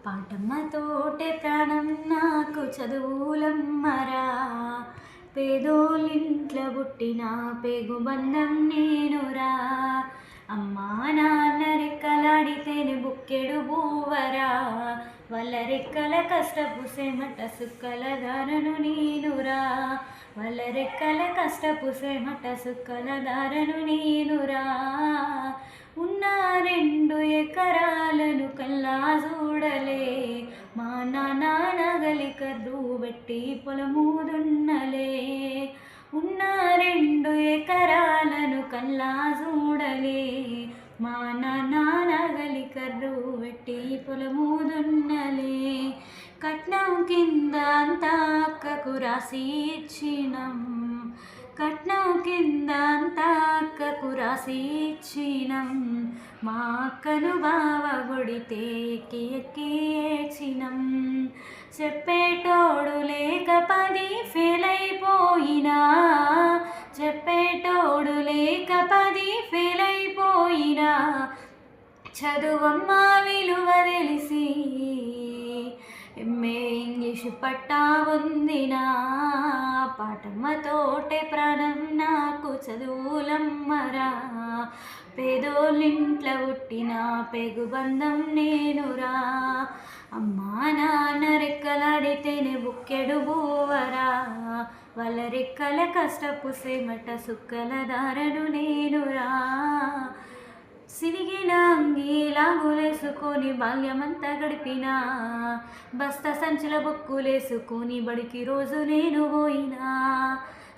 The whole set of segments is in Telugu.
పాటమ్మతోటే ప్రాణం నాకు చదువులమ్మరా, పేదోళ్ళింట్ల పుట్టిన పేగుబంధం నేనురా. అమ్మా నాన్న రెక్కలాడితేనే బుక్కెడు బూవరా, వాళ్ళ రెక్కల కష్టపు సెమట సుక్కల దారను నేనురా. వాళ్ళ రెక్కల కష్టపు సెమట సుక్కల దారను నేనురా. ఉన్న 2 ఎకరాలను కల్లా చూడలే, మా నాన్న నగలి కర్రు పెట్టి పొలము దున్నలే. ఉన్న 2 ఎకరాలను కల్లా చూడలే, మా నాన్న నగలి కర్రు పెట్టి పొలము దున్నలే. కట్నం కింద అంతా అక్కకు రాసి ఇచ్చినం, కట్నం కింద అంతా అక్కకు రాసి ఇచ్చినం. మా అక్కను బావ కొడితే ఎక్కి ఎక్కి ఏడ్చినం. చెప్పేటోడు లేక 10 ఫెయిల్ అయిపోయినా, చెప్పేటోడు లేక 10 ఫెయిల్ అయిపోయినా, చదువమ్మ విలువ తెలిసి ఎంఏ ఇంగ్లీషు పట్టా పొందినా. పాటమ్మతోటే ప్రాణం నాకు చదువులమ్మరా, పేదోళ్ళింట్ల పుట్టిన పేగుబంధం నేనురా. అమ్మా నాన్న రెక్కలాడితేనే బుక్కెడు బూవరా, వాళ్ళ రెక్కల కష్టపు సెమట సుక్కల దారను నేనురా. సిరిగిన అంగి లాగులేసుకొని బాల్యమంతా గడిపినా, బస్తా సంచుల బొక్కులేసుకొని బడికి రోజు నేను పోయినా.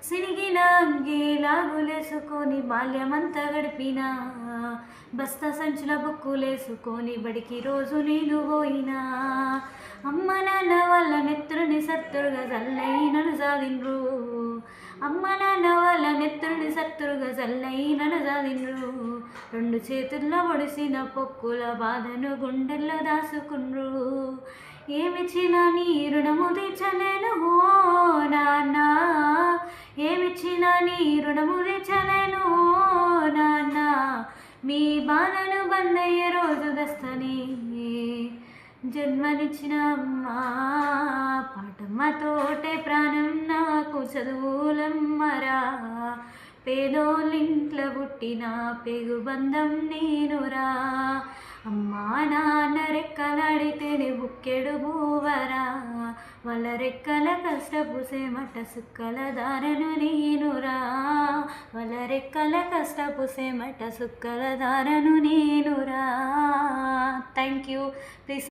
సిరిగిన అంగి లాగులేసుకొని బాల్యమంతా గడిపినా, బస్తా సంచుల బొక్కులేసుకొని బడికి రోజు నేను పోయినా. అమ్మ నాన్న వాళ్ళ నెత్తురుని సత్తురుగా జల్లై నన్ను సాదిండ్రు, అమ్మ నాన్న వాళ్ళ నెత్తురుని సత్తురుగా జల్లై నన్ను సాదిండ్రు. 2 చేతుల్లో ఒడిసిన పొక్కుల బాధను గుండెల్లో దాసుకుండ్రు. ఏమిచ్చినా నీ రుణము తీర్చలేను ఓ నాన్న, ఏమిచ్చినా నీ రుణము తీర్చలేను ఓ నాన్న. మీ బాధను బందయ్యే రోజు దస్తని జన్మనిచ్చిన అమ్మా. పాటమ్మతోటే ప్రాణం నాకు చదువులమ్మరా, పేదోళ్ళింట్ల పుట్టిన పేగుబంధం నేనురా. అమ్మా నాన్న రెక్కలాడితేనే బుక్కెడు బూవరా, వాళ్ళ రెక్కల కష్టపు సెమట సుక్కల దారను నేనురా. వాళ్ళ రెక్కల కష్టపు సెమట సుక్కల దారను నేనురా. Thank you. ప్లీజ్